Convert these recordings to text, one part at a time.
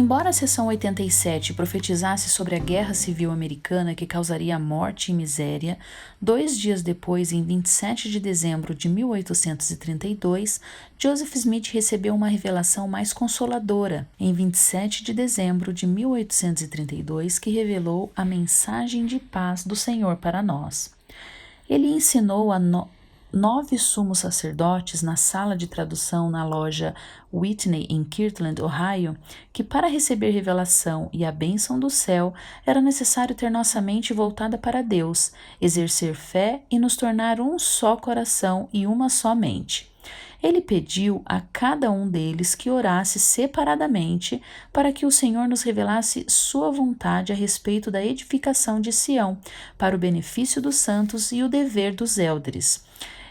Embora a seção 87 profetizasse sobre a Guerra Civil Americana que causaria morte e miséria, 2 dias depois, em 27 de dezembro de 1832, Joseph Smith recebeu uma revelação mais consoladora, em 27 de dezembro de 1832, que revelou a mensagem de paz do Senhor para nós. Ele ensinou a 9 sumos sacerdotes na sala de tradução na loja Whitney, em Kirtland, Ohio, que para receber revelação e a bênção do céu era necessário ter nossa mente voltada para Deus, exercer fé e nos tornar um só coração e uma só mente. Ele pediu a cada um deles que orasse separadamente para que o Senhor nos revelasse sua vontade a respeito da edificação de Sião, para o benefício dos santos e o dever dos élderes.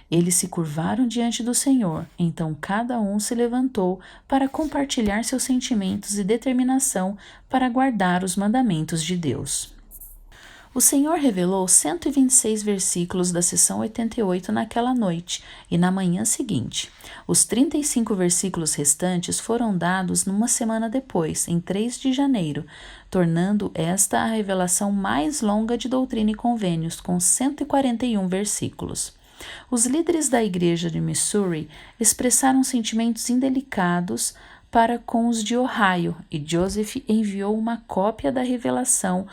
Eles se curvaram diante do Senhor, então cada um se levantou para compartilhar seus sentimentos e determinação para guardar os mandamentos de Deus. O Senhor revelou 126 versículos da seção 88 naquela noite e na manhã seguinte. Os 35 versículos restantes foram dados numa semana depois, em 3 de janeiro, tornando esta a revelação mais longa de Doutrina e Convênios, com 141 versículos. Os líderes da igreja de Missouri expressaram sentimentos indelicados para com os de Ohio e Joseph enviou uma cópia da revelação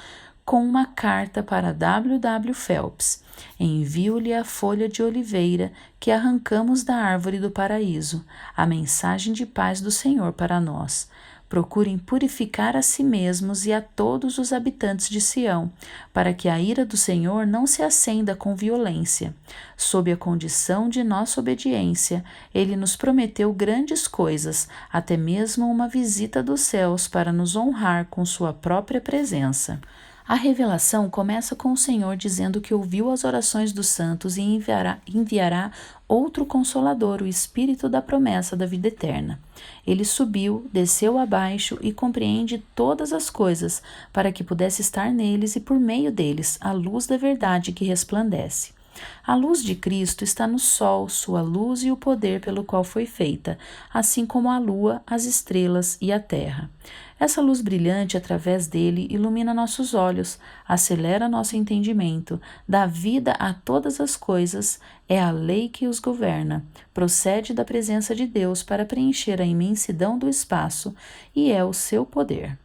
com uma carta para W. W. Phelps. Envio-lhe a folha de oliveira que arrancamos da árvore do paraíso, a mensagem de paz do Senhor para nós. Procurem purificar a si mesmos e a todos os habitantes de Sião, para que a ira do Senhor não se acenda com violência. Sob a condição de nossa obediência, ele nos prometeu grandes coisas, até mesmo uma visita dos céus para nos honrar com sua própria presença. A revelação começa com o Senhor dizendo que ouviu as orações dos santos e enviará outro Consolador, o Espírito da promessa da vida eterna. Ele subiu, desceu abaixo e compreende todas as coisas, para que pudesse estar neles e por meio deles a luz da verdade que resplandece. A luz de Cristo está no sol, sua luz e o poder pelo qual foi feita, assim como a lua, as estrelas e a terra. Essa luz brilhante através dele ilumina nossos olhos, acelera nosso entendimento, dá vida a todas as coisas, é a lei que os governa, procede da presença de Deus para preencher a imensidão do espaço e é o seu poder.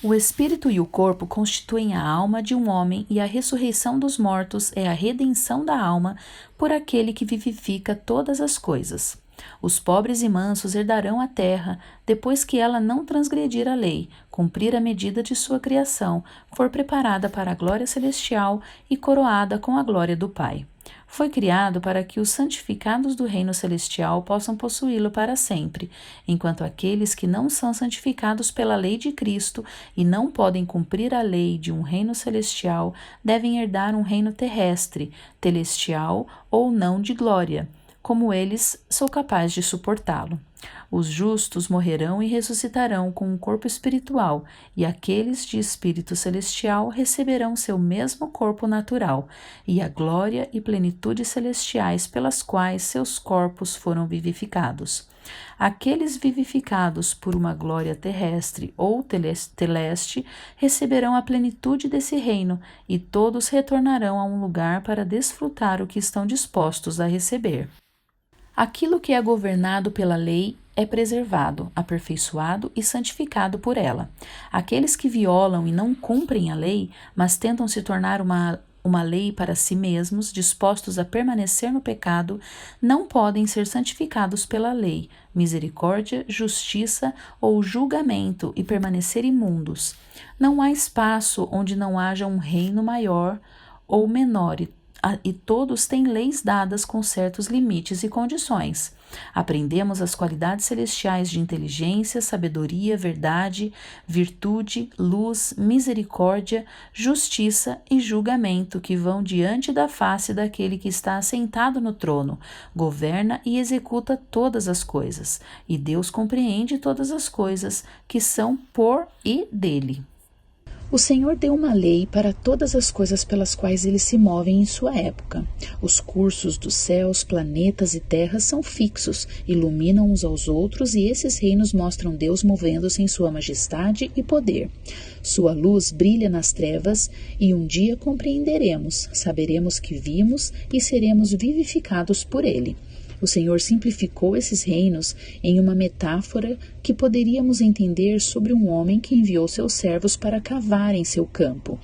O espírito e o corpo constituem a alma de um homem e a ressurreição dos mortos é a redenção da alma por aquele que vivifica todas as coisas. Os pobres e mansos herdarão a terra, depois que ela não transgredir a lei, cumprir a medida de sua criação, for preparada para a glória celestial e coroada com a glória do Pai. Foi criado para que os santificados do reino celestial possam possuí-lo para sempre, enquanto aqueles que não são santificados pela lei de Cristo e não podem cumprir a lei de um reino celestial devem herdar um reino terrestre, celestial ou não de glória. Como eles, sou capaz de suportá-lo. Os justos morrerão e ressuscitarão com um corpo espiritual, e aqueles de espírito celestial receberão seu mesmo corpo natural, e a glória e plenitude celestiais pelas quais seus corpos foram vivificados. Aqueles vivificados por uma glória terrestre ou celeste receberão a plenitude desse reino, e todos retornarão a um lugar para desfrutar o que estão dispostos a receber. Aquilo que é governado pela lei é preservado, aperfeiçoado e santificado por ela. Aqueles que violam e não cumprem a lei, mas tentam se tornar uma lei para si mesmos, dispostos a permanecer no pecado, não podem ser santificados pela lei, misericórdia, justiça ou julgamento e permanecer imundos. Não há espaço onde não haja um reino maior ou menor, e todos têm leis dadas com certos limites e condições. Aprendemos as qualidades celestiais de inteligência, sabedoria, verdade, virtude, luz, misericórdia, justiça e julgamento que vão diante da face daquele que está assentado no trono, governa e executa todas as coisas, e Deus compreende todas as coisas que são por e dele. O Senhor deu uma lei para todas as coisas pelas quais eles se movem em sua época. Os cursos dos céus, planetas e terras são fixos, iluminam uns aos outros e esses reinos mostram Deus movendo-se em sua majestade e poder. Sua luz brilha nas trevas e um dia compreenderemos, saberemos que vimos e seremos vivificados por ele. O Senhor simplificou esses reinos em uma metáfora que poderíamos entender sobre um homem que enviou seus servos para cavar em seu campo.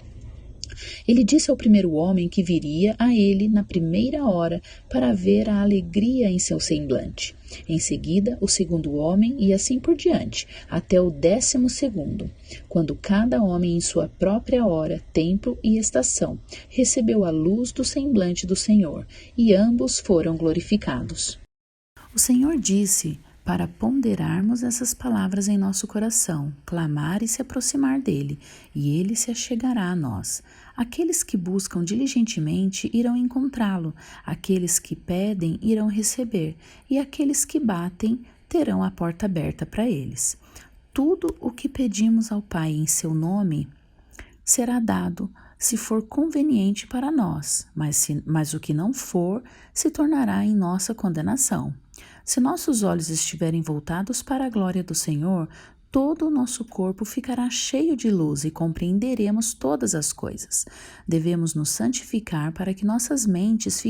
Ele disse ao primeiro homem que viria a ele na primeira hora para ver a alegria em seu semblante. Em seguida, o segundo homem e assim por diante, até o 12º, quando cada homem em sua própria hora, tempo e estação recebeu a luz do semblante do Senhor, e ambos foram glorificados. O Senhor disse para ponderarmos essas palavras em nosso coração, clamar e se aproximar dele, e ele se achegará a nós. Aqueles que buscam diligentemente irão encontrá-lo, aqueles que pedem irão receber, e aqueles que batem terão a porta aberta para eles. Tudo o que pedimos ao Pai em seu nome será dado, se for conveniente para nós, mas o que não for, se tornará em nossa condenação. Se nossos olhos estiverem voltados para a glória do Senhor, todo o nosso corpo ficará cheio de luz e compreenderemos todas as coisas. Devemos nos santificar para que nossas mentes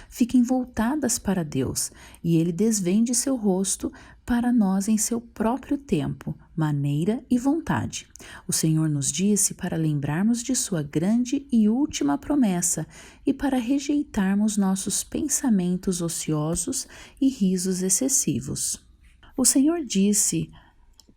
fiquem voltadas para Deus, e Ele desvende seu rosto para nós em seu próprio tempo, maneira e vontade. O Senhor nos disse para lembrarmos de sua grande e última promessa e para rejeitarmos nossos pensamentos ociosos e risos excessivos. O Senhor disse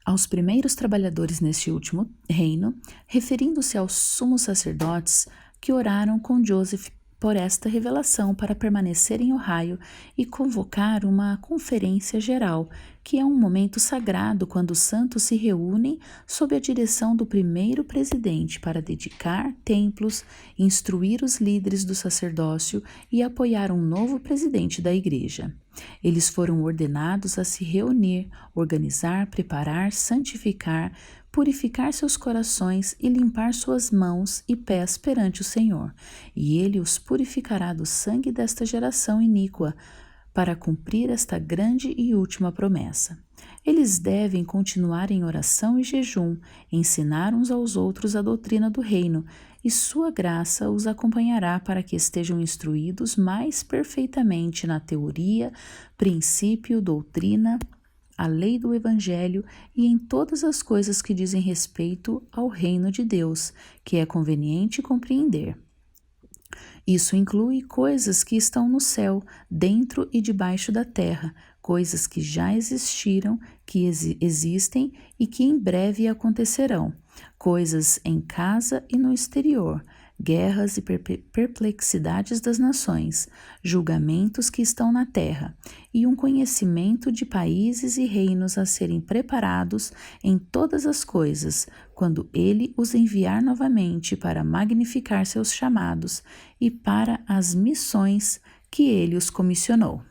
aos primeiros trabalhadores neste último reino, referindo-se aos sumos sacerdotes que oraram com Joseph por esta revelação para permanecer em Ohio e convocar uma conferência geral, que é um momento sagrado quando os santos se reúnem sob a direção do primeiro presidente para dedicar templos, instruir os líderes do sacerdócio e apoiar um novo presidente da igreja. Eles foram ordenados a se reunir, organizar, preparar, santificar, purificar seus corações e limpar suas mãos e pés perante o Senhor, e ele os purificará do sangue desta geração iníqua, para cumprir esta grande e última promessa. Eles devem continuar em oração e jejum, ensinar uns aos outros a doutrina do reino, e sua graça os acompanhará para que estejam instruídos mais perfeitamente na teoria, princípio, doutrina, a lei do Evangelho e em todas as coisas que dizem respeito ao reino de Deus, que é conveniente compreender. Isso inclui coisas que estão no céu, dentro e debaixo da terra, coisas que já existiram, que existem e que em breve acontecerão, coisas em casa e no exterior, guerras e perplexidades das nações, julgamentos que estão na terra, e um conhecimento de países e reinos a serem preparados em todas as coisas, quando ele os enviar novamente para magnificar seus chamados e para as missões que ele os comissionou.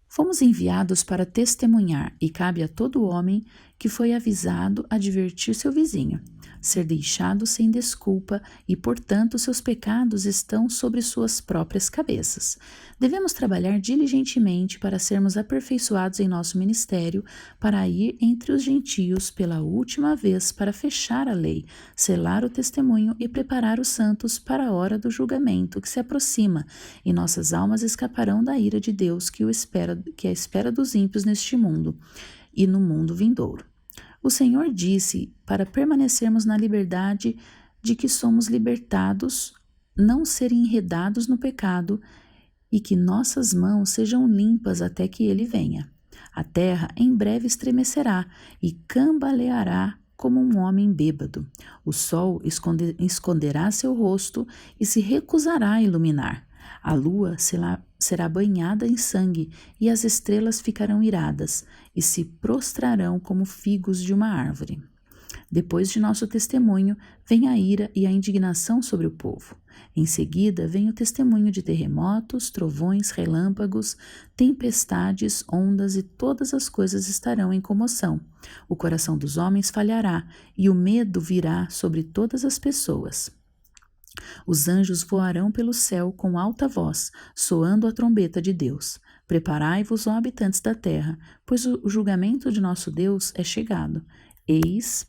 Fomos enviados para testemunhar, e cabe a todo homem que foi avisado advertir seu vizinho, ser deixado sem desculpa, e, portanto, seus pecados estão sobre suas próprias cabeças. Devemos trabalhar diligentemente para sermos aperfeiçoados em nosso ministério, para ir entre os gentios pela última vez para fechar a lei, selar o testemunho e preparar os santos para a hora do julgamento que se aproxima, e nossas almas escaparão da ira de Deus que é a espera dos ímpios neste mundo e no mundo vindouro. O Senhor disse para permanecermos na liberdade de que somos libertados, não serem enredados no pecado e que nossas mãos sejam limpas até que ele venha. A terra em breve estremecerá e cambaleará como um homem bêbado. O sol esconderá seu rosto e se recusará a iluminar. A lua será banhada em sangue e as estrelas ficarão iradas e se prostrarão como figos de uma árvore. Depois de nosso testemunho, vem a ira e a indignação sobre o povo. Em seguida, vem o testemunho de terremotos, trovões, relâmpagos, tempestades, ondas e todas as coisas estarão em comoção. O coração dos homens falhará e o medo virá sobre todas as pessoas. Os anjos voarão pelo céu com alta voz, soando a trombeta de Deus. Preparai-vos, ó habitantes da terra, pois o julgamento de nosso Deus é chegado. Eis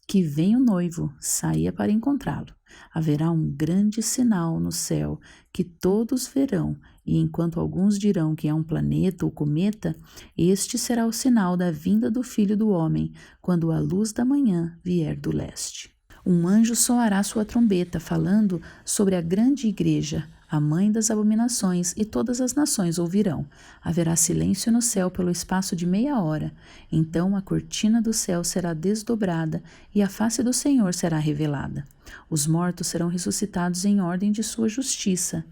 que vem o noivo, saia para encontrá-lo. Haverá um grande sinal no céu que todos verão, e enquanto alguns dirão que é um planeta ou cometa, este será o sinal da vinda do Filho do Homem, quando a luz da manhã vier do leste. Um anjo soará sua trombeta, falando sobre a grande igreja, a mãe das abominações, e todas as nações ouvirão. Haverá silêncio no céu pelo espaço de meia hora. Então a cortina do céu será desdobrada e a face do Senhor será revelada. Os mortos serão ressuscitados em ordem de sua justiça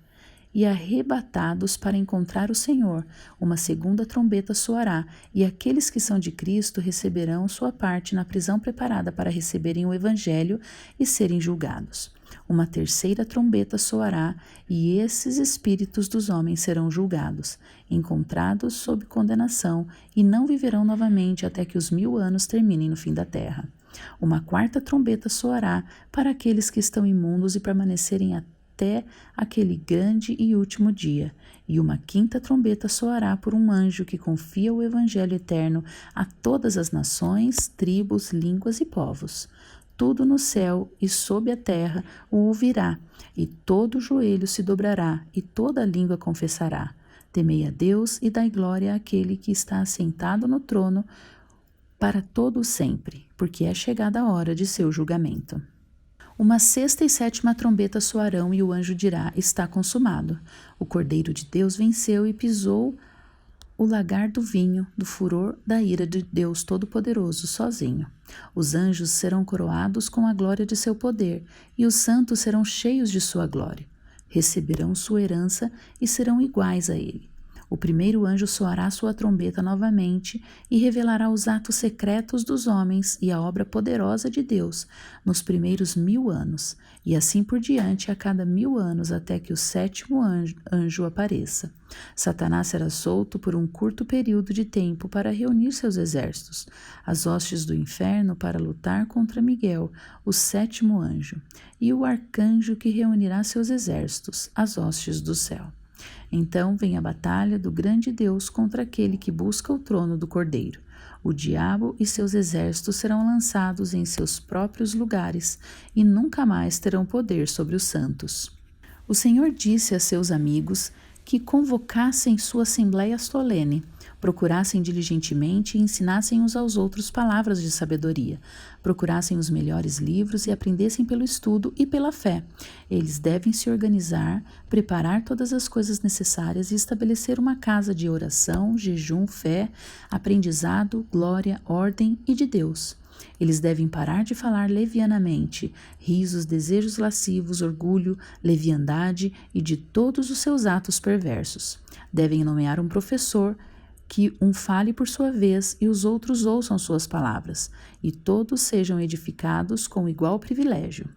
e arrebatados para encontrar o Senhor. Uma segunda trombeta soará, e aqueles que são de Cristo receberão sua parte na prisão preparada para receberem o Evangelho e serem julgados. Uma terceira trombeta soará, e esses espíritos dos homens serão julgados, encontrados sob condenação, e não viverão novamente até que os 1000 anos terminem no fim da terra. Uma quarta trombeta soará para aqueles que estão imundos e permanecerem até aquele grande e último dia, e uma quinta trombeta soará por um anjo que confia o Evangelho eterno a todas as nações, tribos, línguas e povos. Tudo no céu e sob a terra o ouvirá, e todo joelho se dobrará, e toda língua confessará. Temei a Deus e dai glória àquele que está assentado no trono para todo o sempre, porque é chegada a hora de seu julgamento. Uma sexta e sétima trombeta soarão, e o anjo dirá: está consumado. O Cordeiro de Deus venceu e pisou o lagar do vinho, do furor da ira de Deus Todo-Poderoso, sozinho. Os anjos serão coroados com a glória de seu poder, e os santos serão cheios de sua glória. Receberão sua herança e serão iguais a ele. O primeiro anjo soará sua trombeta novamente e revelará os atos secretos dos homens e a obra poderosa de Deus nos primeiros 1000 anos, e assim por diante a cada 1000 anos, até que o sétimo anjo apareça. Satanás será solto por um curto período de tempo para reunir seus exércitos, as hostes do inferno para lutar contra Miguel, o sétimo anjo, e o arcanjo que reunirá seus exércitos, as hostes do céu. Então vem a batalha do grande Deus contra aquele que busca o trono do Cordeiro. O diabo e seus exércitos serão lançados em seus próprios lugares e nunca mais terão poder sobre os santos. O Senhor disse a seus amigos que convocassem sua assembleia solene, procurassem diligentemente e ensinassem uns aos outros palavras de sabedoria, procurassem os melhores livros e aprendessem pelo estudo e pela fé. Eles devem se organizar, preparar todas as coisas necessárias e estabelecer uma casa de oração, jejum, fé, aprendizado, glória, ordem e de Deus. Eles devem parar de falar levianamente, risos, desejos lascivos, orgulho, leviandade e de todos os seus atos perversos. Devem nomear um professor, que um fale por sua vez e os outros ouçam suas palavras, e todos sejam edificados com igual privilégio.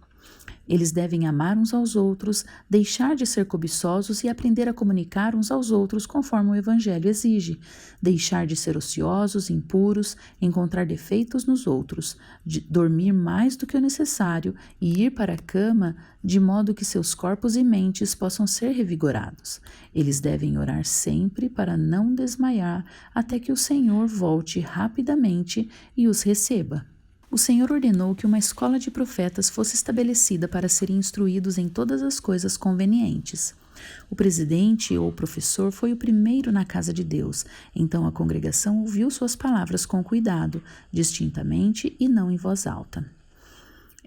Eles devem amar uns aos outros, deixar de ser cobiçosos e aprender a comunicar uns aos outros conforme o Evangelho exige, deixar de ser ociosos, impuros, encontrar defeitos nos outros, de dormir mais do que o necessário e ir para a cama de modo que seus corpos e mentes possam ser revigorados. Eles devem orar sempre para não desmaiar até que o Senhor volte rapidamente e os receba. O Senhor ordenou que uma escola de profetas fosse estabelecida para serem instruídos em todas as coisas convenientes. O presidente ou professor foi o primeiro na casa de Deus, então a congregação ouviu suas palavras com cuidado, distintamente e não em voz alta.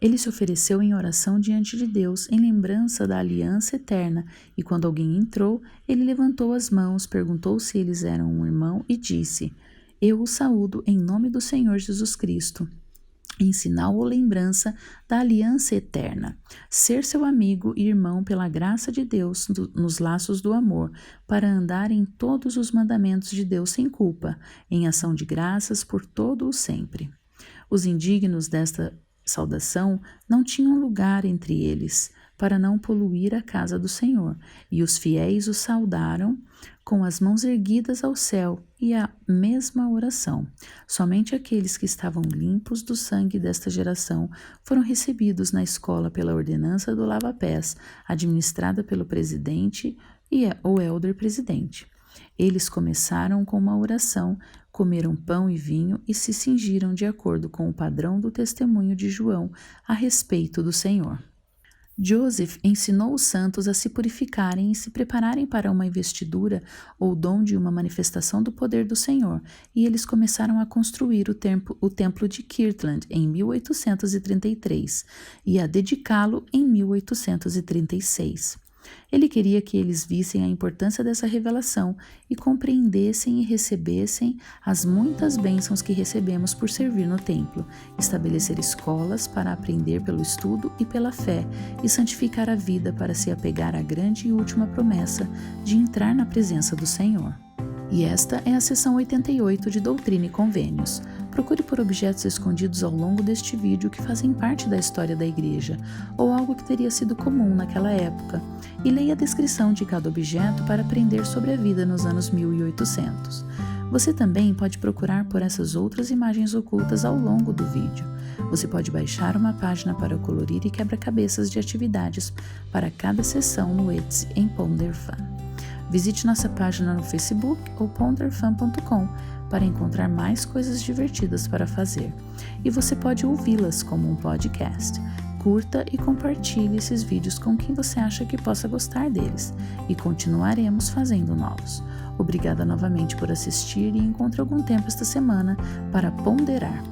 Ele se ofereceu em oração diante de Deus, em lembrança da aliança eterna, e quando alguém entrou, ele levantou as mãos, perguntou se eles eram um irmão e disse: Eu o saúdo em nome do Senhor Jesus Cristo, em sinal ou lembrança da aliança eterna, ser seu amigo e irmão pela graça de Deus nos laços do amor, para andar em todos os mandamentos de Deus sem culpa, em ação de graças por todo o sempre. Os indignos desta saudação não tinham lugar entre eles, para não poluir a casa do Senhor, e os fiéis o saudaram com as mãos erguidas ao céu e a mesma oração. Somente aqueles que estavam limpos do sangue desta geração foram recebidos na escola pela ordenança do lava-pés, administrada pelo presidente e o elder presidente. Eles começaram com uma oração, comeram pão e vinho e se cingiram de acordo com o padrão do testemunho de João a respeito do Senhor. Joseph ensinou os santos a se purificarem e se prepararem para uma investidura ou dom de uma manifestação do poder do Senhor, e eles começaram a construir o templo de Kirtland em 1833 e a dedicá-lo em 1836. Ele queria que eles vissem a importância dessa revelação e compreendessem e recebessem as muitas bênçãos que recebemos por servir no templo, estabelecer escolas para aprender pelo estudo e pela fé e santificar a vida para se apegar à grande e última promessa de entrar na presença do Senhor. E esta é a seção 88 de Doutrina e Convênios. Procure por objetos escondidos ao longo deste vídeo que fazem parte da história da igreja, ou algo que teria sido comum naquela época, e leia a descrição de cada objeto para aprender sobre a vida nos anos 1800. Você também pode procurar por essas outras imagens ocultas ao longo do vídeo. Você pode baixar uma página para colorir e quebra-cabeças de atividades para cada sessão no Etsy em PonderFun. Visite nossa página no Facebook ou ponderfun.com para encontrar mais coisas divertidas para fazer. E você pode ouvi-las como um podcast. Curta e compartilhe esses vídeos com quem você acha que possa gostar deles. E continuaremos fazendo novos. Obrigada novamente por assistir e encontre algum tempo esta semana para ponderar.